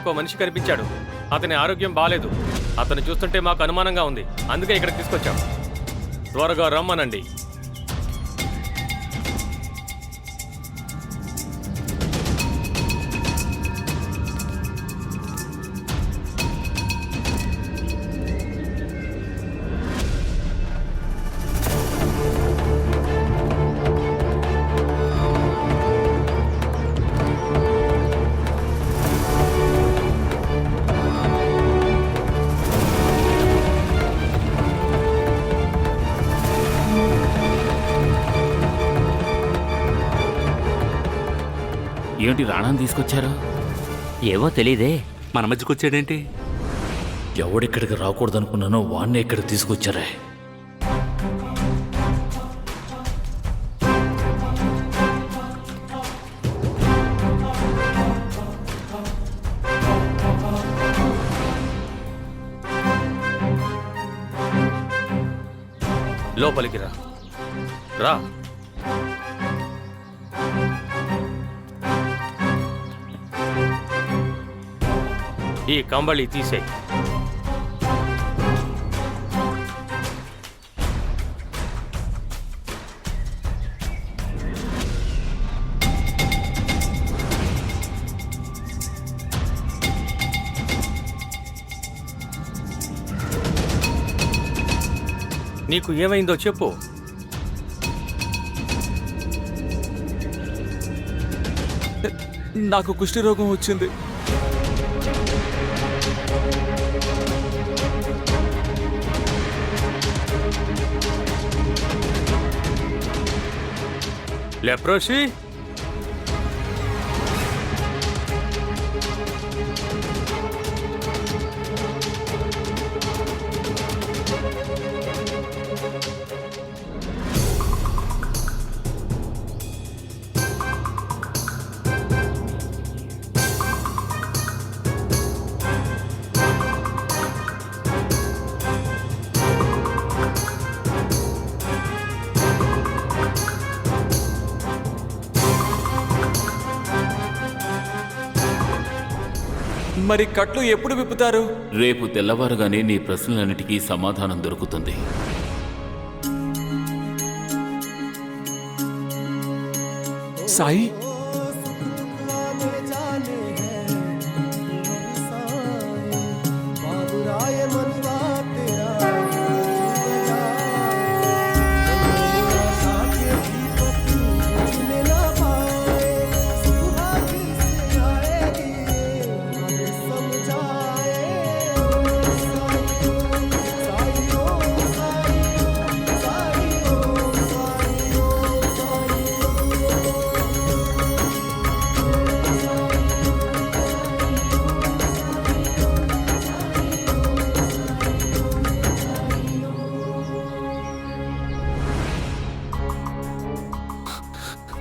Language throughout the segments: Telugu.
మాకు మనిషి కనిపించాడు. అతని ఆరోగ్యం బాలేదు. అతను చూస్తుంటే మాకు అనుమానంగా ఉంది. అందుకే ఇక్కడికి తీసుకొచ్చాం. త్వరగా రమ్మనండి. ఏంటి రాణాన్ని తీసుకొచ్చారు? ఏవో తెలీదే. మన మధ్యకి వచ్చాడేంటి? ఎవడిక్కడికి రాకూడదనుకున్నానో వాడిని ఇక్కడికి తీసుకొచ్చారే. లోపలికి రా. రా. ఈ కంబళి తీసేయి. నీకు ఏమైందో చెప్పు. నాకు కుష్టి రోగం వచ్చింది. లెప్రోసీ? మరి కట్లు ఎప్పుడు విప్పుతారు? రేపు తెల్లవారుగానే నీ ప్రశ్నలన్నిటికీ సమాధానం దొరుకుతుంది. సాయి,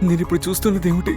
నేను ఇప్పుడు చూస్తున్నది ఏమిటి?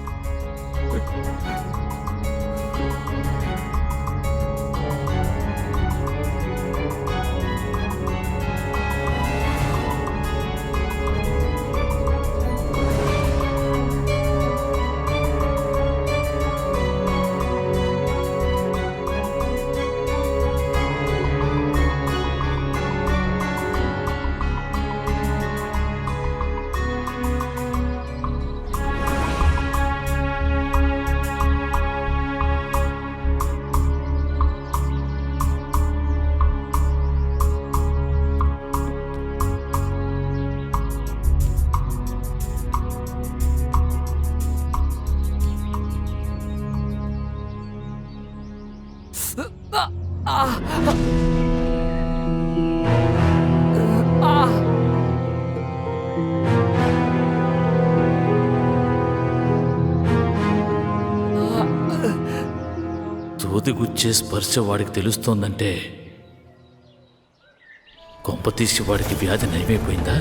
తోతిగుచ్చే స్పర్శ వాడికి తెలుస్తోందంటే కొంపతీసి వాడికి వ్యాధి నయమైపోయిందా?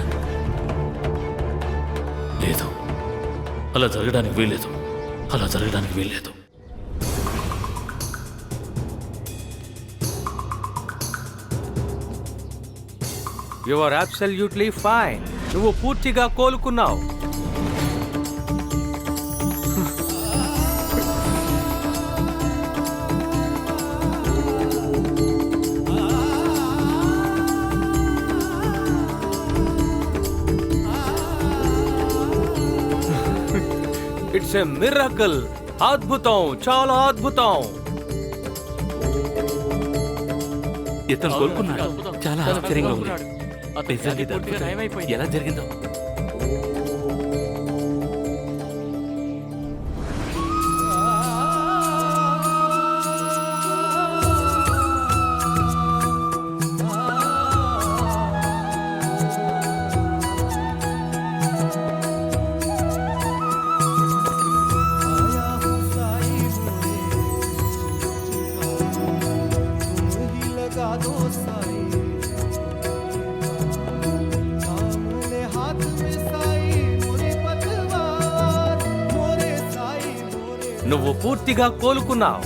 లేదు, అలా జరగడానికి వీల్లేదు. అలా జరగడానికి వీల్లేదు. You are absolutely fine. నువ్వు పూర్తిగా కోలుకున్నావు. It's a miracle. అద్భుతం, చాలా అద్భుతం. ఇతను కోలుకున్నాడు. చాలా ఆశ్చర్యంగా ఉంది. నిజంగా ఇది అద్భుతం. ఎలా జరిగిందో. నువ్వు పూర్తిగా కోలుకున్నావు.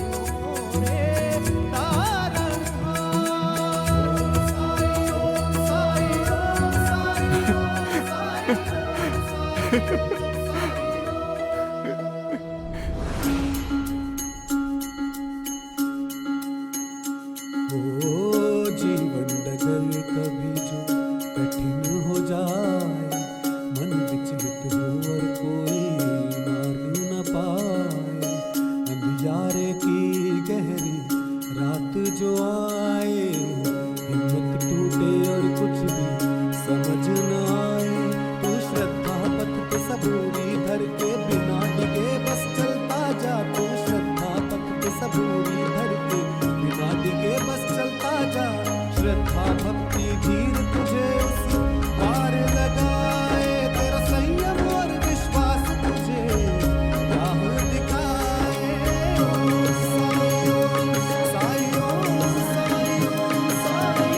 जीवन डगर कभी जो कठिन हो जाए, मन विचलित हो और कोई मार्ग न पाए, अंधियारे की गहरी रात जो आए, हिम्मत टूटे और कुछ भी समझ न आए, तो श्रद्धा पथ पे सबूरी धर के बिना डिगे बस चलता जा, तो श्रद्धा पथ पे सबूरी धर के बिना डिगे बस चलता जा, श्रद्धा भक्ति धीर तुझे उस पार लगाए, तेरा संयम और विश्वास तुझे राह दिखाए. साई ओम, साई ओम, साई ओम, साई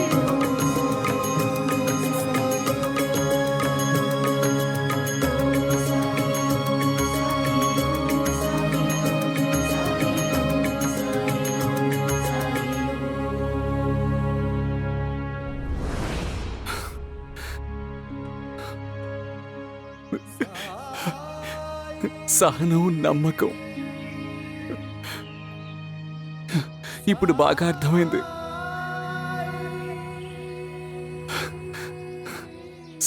సహనం, నమ్మకం. ఇప్పుడు బాగా అర్థమైంది.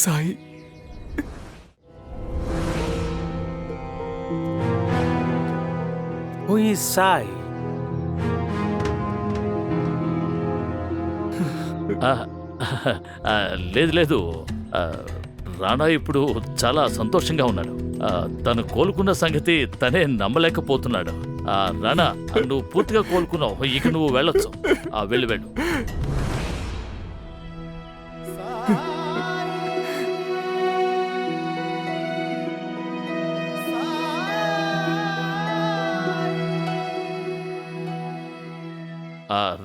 Sai, Who is Sai? లేదు లేదు, రాణా ఇప్పుడు చాలా సంతోషంగా ఉన్నాడు. తను కోలుకున్న సంగతి తనే నమ్మలేకపోతున్నాడు. రాణా, నువ్వు పూర్తిగా కోలుకున్నావు. ఇక నువ్వు వెళ్ళొచ్చు. వెళ్ళు వెళ్ళు.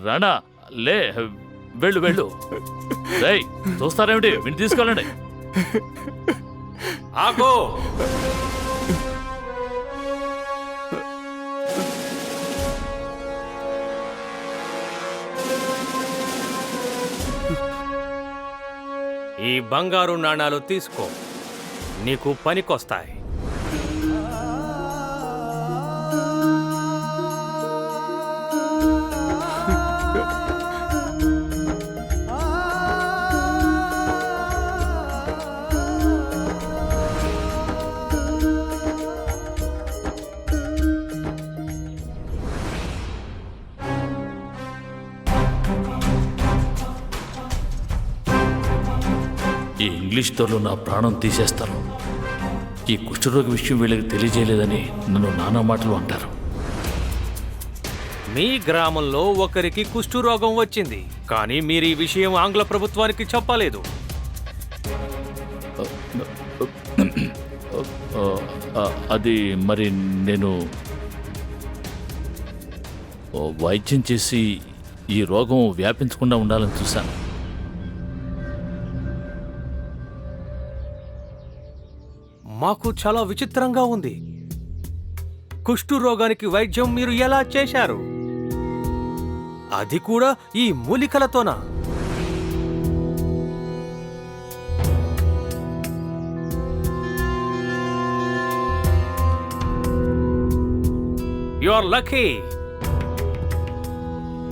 రాణా, లే, వెళ్ళు వెళ్ళు. రేయ్, చూస్తారేమిటి? విని తీసుకోవాలండి. ఆగో. ఈ బంగారు నాణాలు తీసుకో, నీకు పనికొస్తాయి. ఈ ఇంగ్లీష్ తోలు నా ప్రాణం తీసేస్తాను. ఈ కుష్ఠరోగి విషయం వీళ్ళకి తెలియజేయలేదని నన్ను నానా మాటలు అంటారు. మీ గ్రామంలో ఒకరికి కుష్ఠరోగం వచ్చింది, కానీ మీరు ఈ విషయం ఆంగ్ల ప్రభుత్వానికి చెప్పలేదు. అది మరి నేను వైద్యం చేసి ఈ రోగం వ్యాపించకుండా ఉండాలని చూశాను. మాకు చాలా విచిత్రంగా ఉంది. కుష్టు రోగానికి వైద్యం మీరు ఎలా చేశారు? అది కూడా ఈ మూలికలతోనా? You are lucky.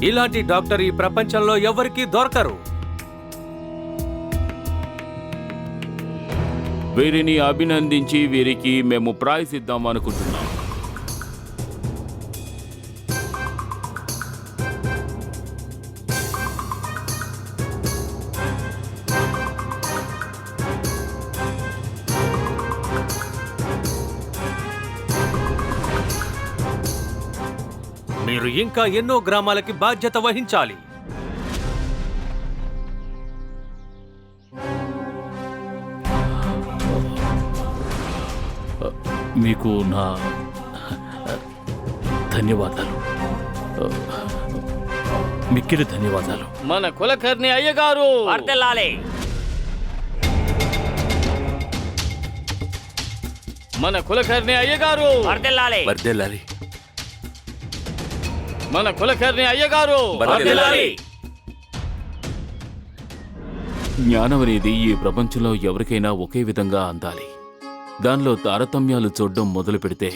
ఇలాంటి డాక్టర్ ఈ ప్రపంచంలో ఎవరికీ దొరకరు. వీరిని అభినందించి వీరికి మేము ప్రైజ్ ఇద్దాం అనుకుంటున్నాం. మీరు ఇంకా ఎన్నో గ్రామాలకి బాధ్యత వహించాలి. మీకు నా ధన్యవాదాలు, మిక్కిలి ధన్యవాదాలు. మన కులకర్ణి అయ్యగారు వర్ధిల్లాలి. మన కులకర్ణి అయ్యగారు వర్ధిల్లాలి. వర్దెల్లాలి. మన కులకర్ణి అయ్యగారు వర్ధిల్లాలి. జ్ఞానం అనేది ఈ ప్రపంచంలో ఎవరికైనా ఒకే విధంగా అందాలి. దానిలో తారతమ్యాలు చూడడం మొదలు పెడితే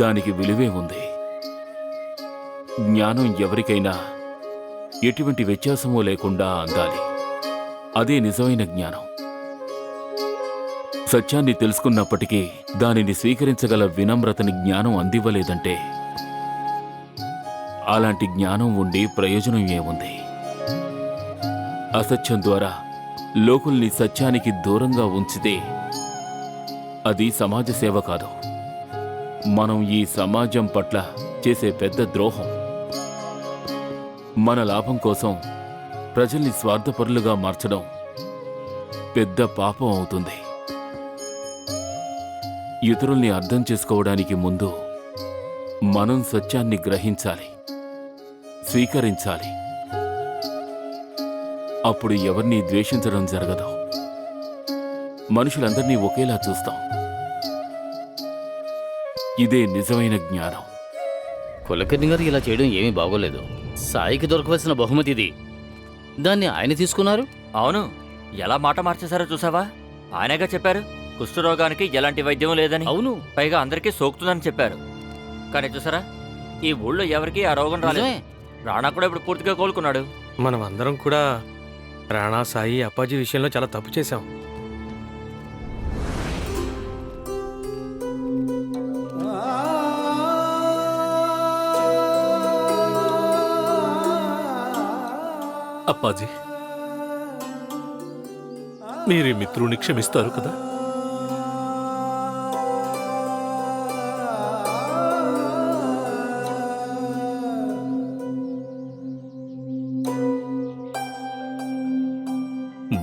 దానికి విలువే ఉంది. జ్ఞానం ఎవరికైనా ఎటువంటి వ్యత్యాసమూ లేకుండా అందాలి. అదే నిజమైన జ్ఞానం. సత్యాన్ని తెలుసుకున్నప్పటికీ దానిని స్వీకరించగల వినమ్రతని జ్ఞానం అందివ్వలేదంటే అలాంటి జ్ఞానం ఉండి ప్రయోజనం ఏముంది? అసత్యం ద్వారా లోకుల్ని సత్యానికి దూరంగా ఉంచితే అది సమాజ సేవ కాదు, మనం ఈ సమాజం పట్ల చేసే పెద్ద ద్రోహం. మన లాభం కోసం ప్రజల్ని స్వార్థపరులుగా మార్చడం పెద్ద పాపం అవుతుంది. ఇతరుల్ని అర్థం చేసుకోవడానికి ముందు మనం సత్యాన్ని గ్రహించాలి, స్వీకరించాలి. అప్పుడు ఎవరిని ద్వేషించడం జరగదు. మనుషులందరినీ ఒకేలా చూస్తాం. ఇదే నిజమైన జ్ఞానం. కులకర్ణి గారు ఇలా చేయడం ఏమీ బాగోలేదు. సాయికి దొరకవలసిన బహుమతి ఇది, దాన్ని ఆయన తీసుకున్నారు. అవును, ఎలా మాట మార్చేశారో చూసావా? ఆయనగా చెప్పారు కుష్ఠరోగానికి ఎలాంటి వైద్యం లేదని. అవును, పైగా అందరికీ సోకుతుందని చెప్పారు. కానీ చూసారా, ఈ ఊళ్ళో ఎవరికి ఆ రోగం రాలేదు. నిజమే. రాణా కూడా ఇప్పుడు పూర్తిగా కోలుకున్నాడు. మనం అందరం కూడా రాణా, సాయి, అప్పాజీ విషయంలో చాలా తప్పు చేశాం. అప్పాజీ, మీరీ మిత్రుని క్షమిస్తారు కదా?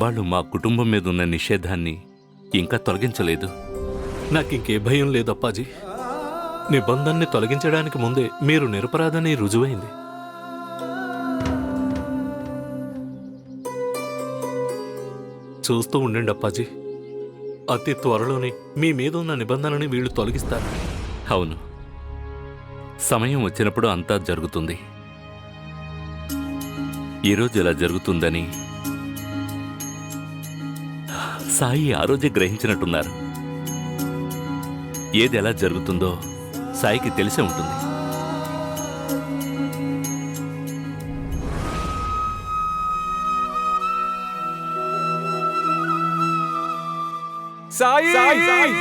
వాళ్ళు మా కుటుంబం మీద ఉన్న నిషేధాన్ని ఇంకా తొలగించలేదు. నాకింకే భయం లేదు అప్పాజీ. నిబంధనని తొలగించడానికి ముందే మీరు నిరపరాధని రుజువైంది. చూస్తూ ఉండండి అప్పాజీ, అతి త్వరలోనే మీ మీద ఉన్న నిబంధనని వీళ్ళు తొలగిస్తారు. అవును, సమయం వచ్చినప్పుడు అంతా జరుగుతుంది. ఈరోజు ఇలా జరుగుతుందని సాయి ఆ రోజే గ్రహించినట్టున్నారు. ఏది ఎలా జరుగుతుందో సాయికి తెలిసే ఉంటుంది. సాయి సాయి సాయి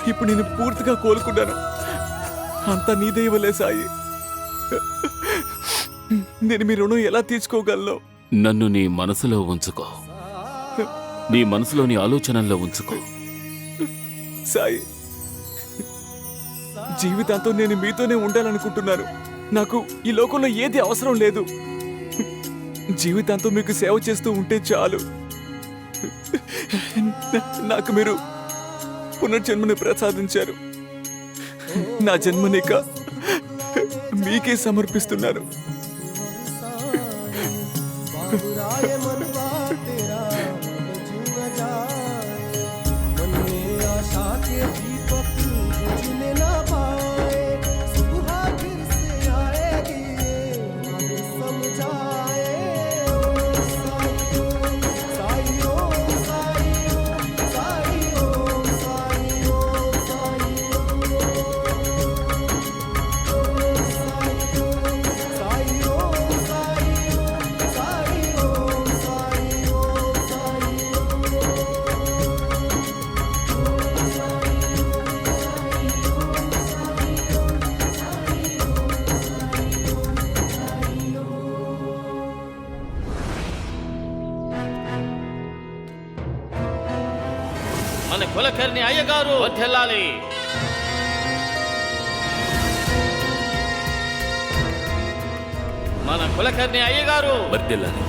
ఇప్పుడు నేను పూర్తిగా కోలుకున్నాను. అంతా నీ దయ వల్లే సాయి. నేను మీ రుణం ఎలా తీర్చుకోగలను? నన్ను నీ మనసులో ఉంచుకో, నీ మనసులోని ఆలోచనల్లో ఉంచుకో. సాయి, జీవితాంతం నేను మీతోనే ఉండాలనుకుంటున్నాను. నాకు ఈ లోకంలో ఏది అవసరం లేదు. జీవితాంతం మీకు సేవ చేస్తూ ఉంటే చాలు. నాకు మీరు పునర్జన్మని ప్రసాదించారు. నా జన్మనిక మీకే సమర్పిస్తున్నాను. बाबुराय मनवा तेरा बुझ न जाए, मन में आशा के दीपक बुझने ना पाए। सुबह फिर से आएगी ये समझाए। ओ साई ओ साई ओ साई ओ साई ओ साई ओ साई మన కులకర్ణి అయ్యగారు వర్ధిల్లాలి. మన కులకర్ణి అయ్యగారు వర్ధిల్లాలి.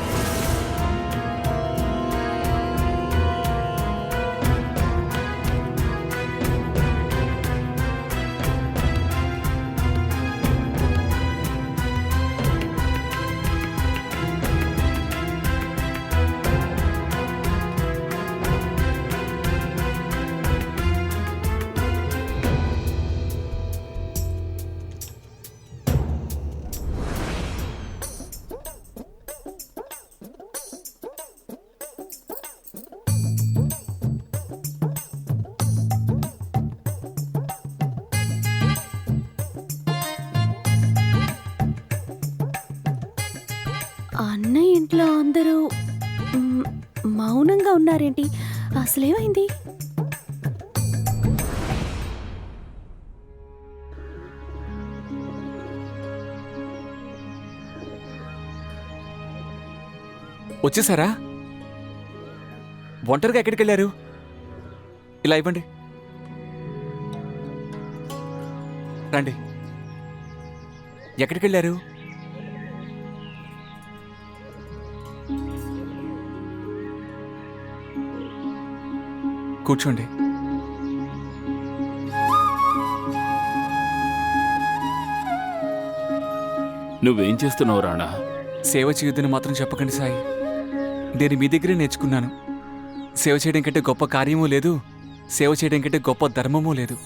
అన్నయ్య ఇంట్లో అందరూ మౌనంగా ఉన్నారేంటి? అసలేమైంది? వచ్చేసారా? ఒంటరిగా ఎక్కడికి వెళ్ళారు? ఇలా ఇవ్వండి, రండి. ఎక్కడికి వెళ్ళారు? కూర్చోండి. నువ్వేం చేస్తున్నావు రాణా? సేవ చేయొద్దని మాత్రం చెప్పకండి సాయి. నేను మీ దగ్గరే నేర్చుకున్నాను. సేవ చేయడం కంటే గొప్ప కార్యమూ లేదు, సేవ చేయడం కంటే గొప్ప ధర్మమూ లేదు.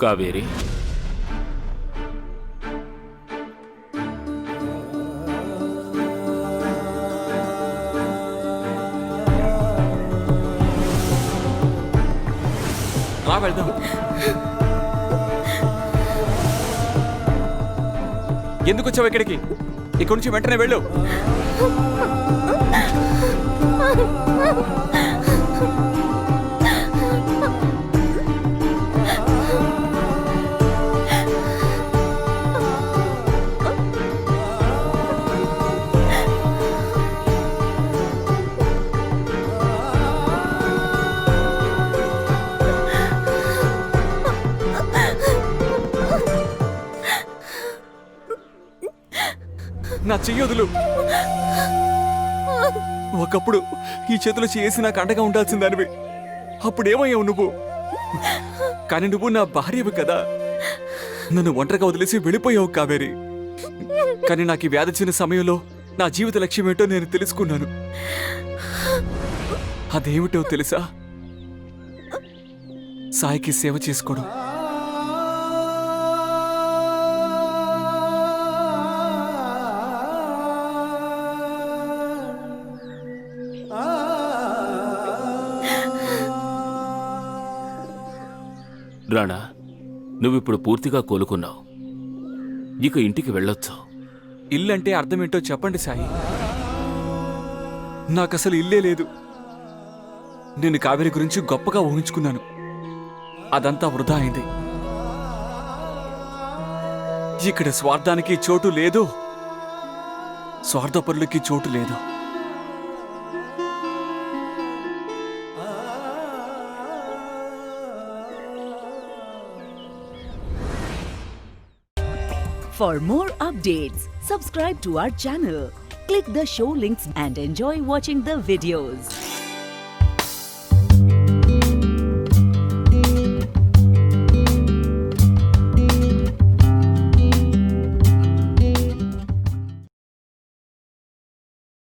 కావేరి, రా వెళ్దాం. ఎందుకు వచ్చావు ఇక్కడికి? ఇక్కడి నుంచి వెంటనే వెళ్ళు. నా చెయ్యొదులు. ఒకప్పుడు ఈ చేతిలో చేసి నాకు అండగా ఉండాల్సిందానివి. అప్పుడేమయ్యావు నువ్వు? కానీ నువ్వు నా భార్యవి కదా. నన్ను ఒంటరిగా వదిలేసి వెళ్ళిపోయావు కావేరి. కానీ నాకు ఈ వ్యాధి వచ్చిన సమయంలో నా జీవిత లక్ష్యం ఏంటో నేను తెలుసుకున్నాను. అదేమిటో తెలుసా? సాయికి సేవ చేసుకోవడం. రాణా, నువ్విప్పుడు పూర్తిగా కోలుకున్నావు. ఇక ఇంటికి వెళ్ళొచ్చు. ఇల్లంటే అర్థమేంటో చెప్పండి సాయి. నాకసలు ఇల్లే లేదు. నేను కావేరి గురించి గొప్పగా ఊహించుకున్నాను. అదంతా వృధా అయింది. ఇక్కడ స్వార్థానికి చోటు లేదు, స్వార్థపరులకి చోటు లేదు. For more updates, subscribe to our channel, click the show links and enjoy watching the videos.